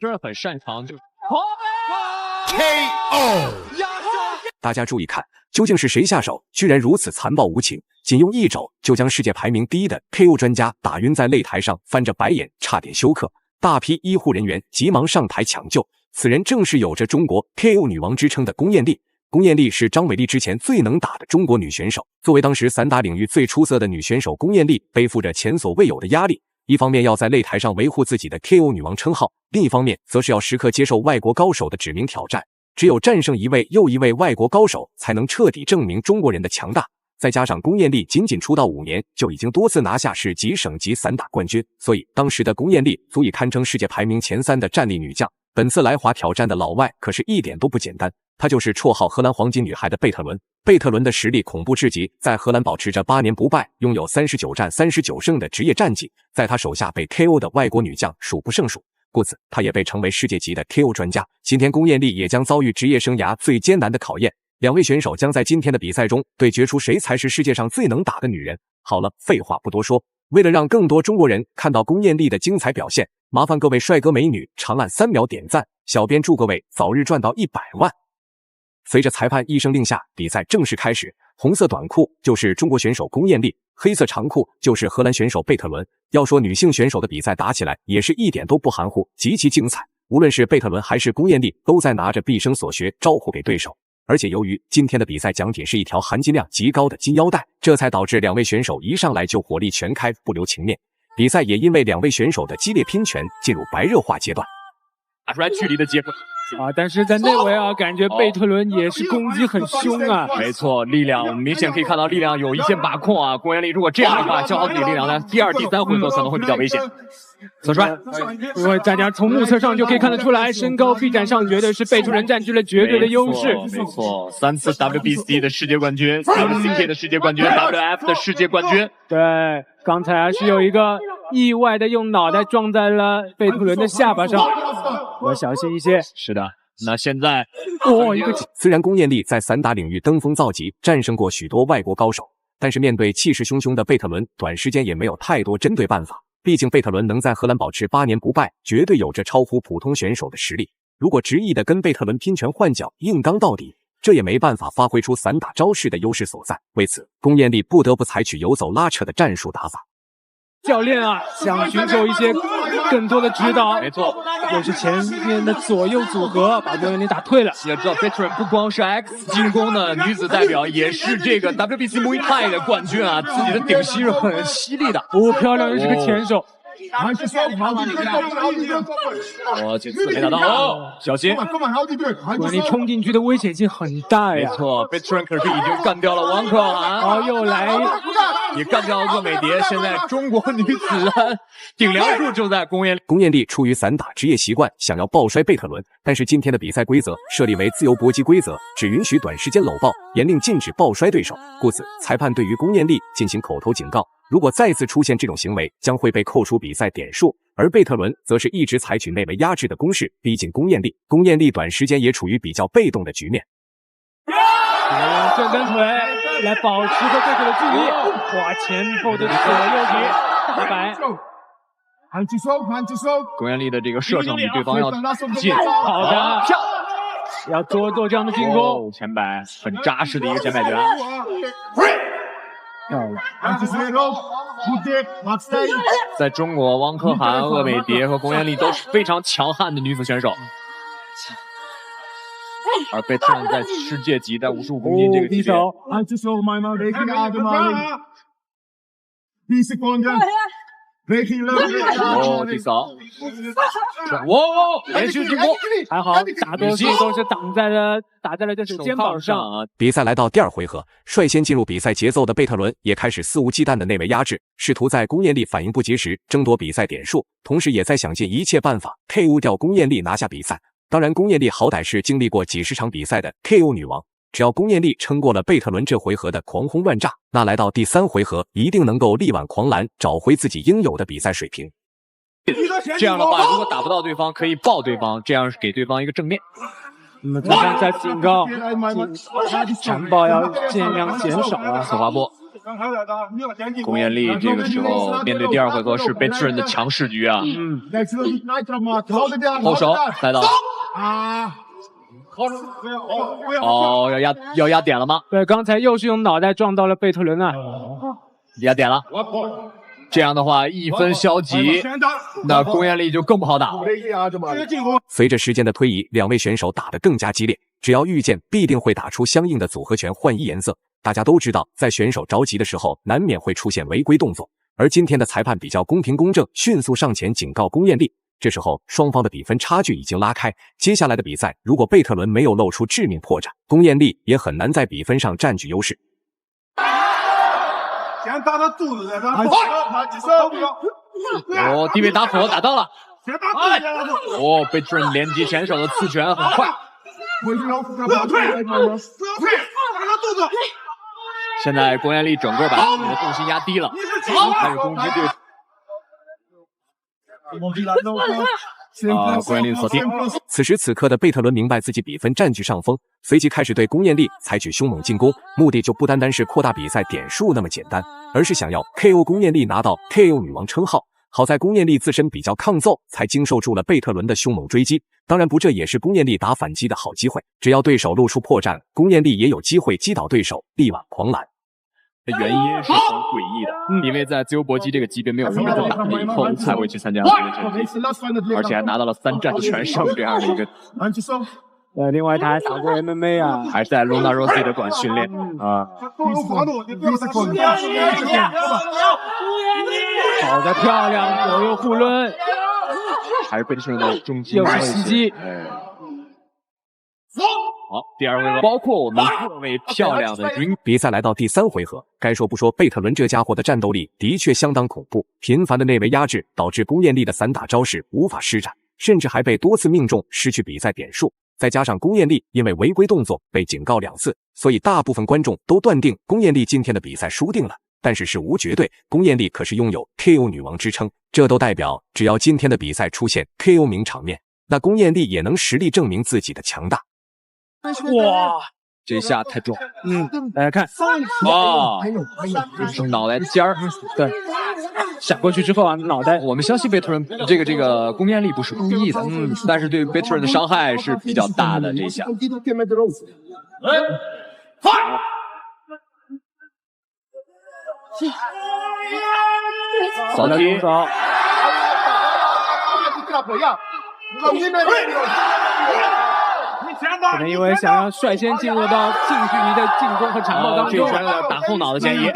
真是很擅长就。KO。大家注意看，究竟是谁下手，居然如此残暴无情，仅用一肘就将世界排名第一的 KO 专家打晕在擂台上，翻着白眼，差点休克。大批医护人员急忙上台抢救。此人正是有着中国 KO 女王之称的龚艳丽。龚艳丽是张伟丽之前最能打的中国女选手。作为当时散打领域最出色的女选手，龚艳丽背负着前所未有的压力。一方面要在擂台上维护自己的 KO 女王称号，另一方面则是要时刻接受外国高手的指名挑战。只有战胜一位又一位外国高手，才能彻底证明中国人的强大。再加上龚艳丽仅出道5年，就已经多次拿下市级、省级散打冠军，所以当时的龚艳丽足以堪称世界排名前3的战力女将。本次来华挑战的老外可是一点都不简单，她就是绰号荷兰黄金女孩的贝特伦。贝特伦的实力恐怖至极，在荷兰保持着8年不败，拥有39战39胜的职业战绩，在她手下被 KO 的外国女将数不胜数，故此她也被称为世界级的 KO 专家。今天龚艳丽也将遭遇职业生涯最艰难的考验，两位选手将在今天的比赛中对决出谁才是世界上最能打的女人。好了，废话不多说，为了让更多中国人看到龚艳丽的精彩表现，麻烦各位帅哥美女长按3秒点赞，小编祝各位早日赚到100万。随着裁判一声令下，比赛正式开始。红色短裤就是中国选手龚艳丽，黑色长裤就是荷兰选手贝特伦。要说女性选手的比赛打起来也是一点都不含糊，极其精彩。无论是贝特伦还是龚艳丽，都在拿着毕生所学招呼给对手。而且由于今天的比赛奖品是一条含金量极高的金腰带，这才导致两位选手一上来就火力全开，不留情面。比赛也因为两位选手的激烈拼拳进入白热化阶段。打出来距离的结果但是在内围感觉贝特伦也是攻击很凶啊。没错，力量我们明显可以看到力量有一些把控啊。龚艳丽如果这样的话消耗自己力量呢，第2、第3回合可能会比较危险。侧摔，因为大家从目测上就可以看得出来，身高臂展上绝对是贝特伦占据了绝对的优势。没错，3次 WBC 的世界冠军，WCK 的世界冠军，WF 的世界冠军。对，刚才是有一个意外的用脑袋撞在了贝特伦的下巴上，要小心一些。是的，那现在虽然龚艳丽在散打领域登峰造极，战胜过许多外国高手，但是面对气势汹汹的贝特伦，短时间也没有太多针对办法。毕竟贝特伦能在荷兰保持8年不败，绝对有着超乎普通选手的实力。如果执意的跟贝特伦拼拳换脚，硬刚到底，这也没办法发挥出散打招式的优势所在。为此，龚艳丽不得不采取游走拉扯的战术打法。教练想寻求一些更多的指导。没错，又是前面的左右组合把龚艳丽打退了。要知道 Veteran 不光是 X 进攻的女子代表，也是这个 WBC Muay Thai 的冠军啊，自己的顶膝是很犀利的。漂亮，又是个前手。这次没打到，小心！龚艳丽冲进去的危险性很大呀。没错 ，Veteran 可是已经干掉了王可涵，又来，也干掉了鄂美蝶。现在中国女子顶梁柱就在龚艳丽。龚艳丽出于散打职业习惯，想要抱摔贝特伦，但是今天的比赛规则设立为自由搏击规则，只允许短时间搂抱，严令禁止抱摔对手。故此，裁判对于龚艳丽进行口头警告。如果再次出现这种行为，将会被扣除比赛点数。而贝特伦则是一直采取内围压制的攻势，逼近龚艳丽。龚艳丽短时间也处于比较被动的局面。正跟腿来保持和对手的距离，前后的左右踢打摆。龚艳丽的这个射程比对方要近，好的，要多做这样的进攻。前摆很扎实的一个前摆拳。在中国，王可涵、鄂美蝶和龚艳丽都是非常强悍的女子选手，而贝特伦在世界级在55公斤这个级别。对扫，连续进攻，还好，大多数都是打在了这是肩膀上。比赛来到第2回合，率先进入比赛节奏的贝特伦也开始肆无忌惮的内围压制，试图在龚艳丽反应不及时争夺比赛点数，同时也在想尽一切办法 KO 掉龚艳丽拿下比赛。当然，龚艳丽好歹是经历过几十场比赛的 KO 女王。只要龚艳丽撑过了贝特伦这回合的狂轰乱炸，那来到第3回合一定能够力挽狂澜，找回自己应有的比赛水平。这样的话，如果打不到对方，可以抱对方，这样是给对方一个正面。那么裁判在警告，缠抱要尽量减少啊。侧滑波，公彦丽这个时候面对第二回合是 Veteran 的强势局啊，后手带到，哦，要压点了吗？对，刚才又是用脑袋撞到了贝特伦啊，压点了。这样的话一分消极，那公彦丽就更不好打。随着时间的推移，两位选手打得更加激烈，只要遇见必定会打出相应的组合拳换衣颜色。大家都知道，在选手着急的时候，难免会出现违规动作。而今天的裁判比较公平公正，迅速上前警告公彦丽。这时候双方的比分差距已经拉开，接下来的比赛如果贝特伦没有露出致命破绽，公彦丽也很难在比分上占据优势。先打他肚子，然后低位打斧打到了，Veteran 连击选手的刺拳很快。现在公彦丽整个把自己的重心压低了，开始攻击对手。公彦丽锁定。此时此刻的贝特伦明白自己比分占据上风，随即开始对公彦丽采取凶猛进攻，目的就不单单是扩大比赛点数那么简单，而是想要 KO 公彦丽拿到 KO 女王称号。好在公彦丽自身比较抗揍，才经受住了贝特伦的凶猛追击。当然不，这也是公彦丽打反击的好机会。只要对手露出破绽，公彦丽也有机会击倒对手，力挽狂澜。原因是很诡异的，因为在自由搏击这个级别没有人跟他打了以后才会去参加这个战绩，而且还拿到了3战全胜这样的一个。另外他还打过 MMA 啊，还在 Ronda Rousey 的馆训练啊。跑得漂亮，左右互抡，还是被这种中击又是袭击。好，第二回合包括我们各位漂亮的军。比赛来到第3回合，该说不说，贝特伦这家伙的战斗力的确相当恐怖，频繁的内围压制导致公彦丽的散打招式无法施展，甚至还被多次命中，失去比赛点数。再加上公彦丽因为违规动作被警告2次，所以大部分观众都断定公彦丽今天的比赛输定了。但是事无绝对，公彦丽可是拥有 KO 女王之称，这都代表只要今天的比赛出现 KO 名场面，那公彦丽也能实力证明自己的强大。哇，这一下太重。大家看，是脑袋尖儿，对，闪过去之后啊，脑袋。我们相信贝特伦这个公彦丽不是故意的，但是对贝特伦的伤害是比较大的这一下。扫踢。可能因为想要率先进入到近距离的进攻和缠斗当中，这拳打后脑的嫌疑。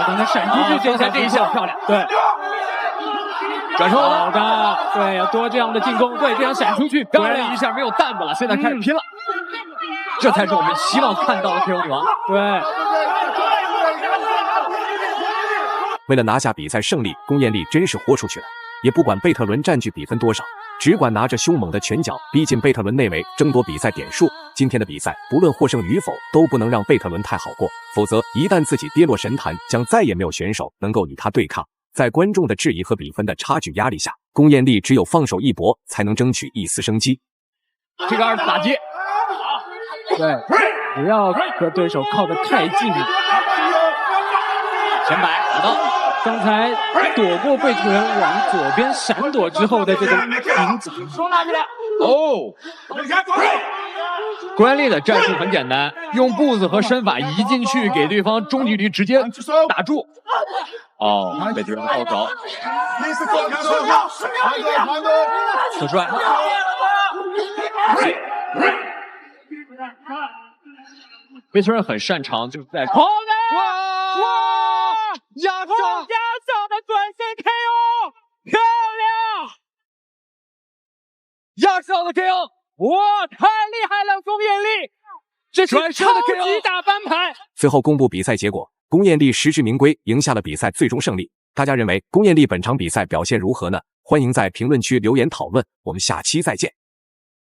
刚才闪出去这一下漂亮，对，转手好的，对，要多这样的进攻，对，这样闪出去，漂亮一下没有担子了，现在开始拼了，这才是我们希望看到的 KO 女王。对。为了拿下比赛胜利，公彦丽真是豁出去了，也不管贝特伦占据比分多少，只管拿着凶猛的拳脚逼近贝特伦内围，争夺比赛点数。今天的比赛不论获胜与否，都不能让贝特伦太好过，否则一旦自己跌落神坛，将再也没有选手能够与他对抗。在观众的质疑和比分的差距压力下，公彦丽只有放手一搏，才能争取一丝生机。这个二次打击，对，不要和对手靠得太近。前摆打到。刚才躲过贝特伦往左边闪躲之后的这个影子。公彦丽的战术很简单，用步子和身法移进去，给对方中距离直接打住。贝特伦后手，此帅。贝特伦很擅长就是在好嘞！压手的转身 KO， 漂亮！压手的 KO， 哇，太厉害了，公彦丽，这是超级大翻盘。最后公布比赛结果，公彦丽实至名归，赢下了比赛最终胜利。大家认为公彦丽本场比赛表现如何呢？欢迎在评论区留言讨论，我们下期再见。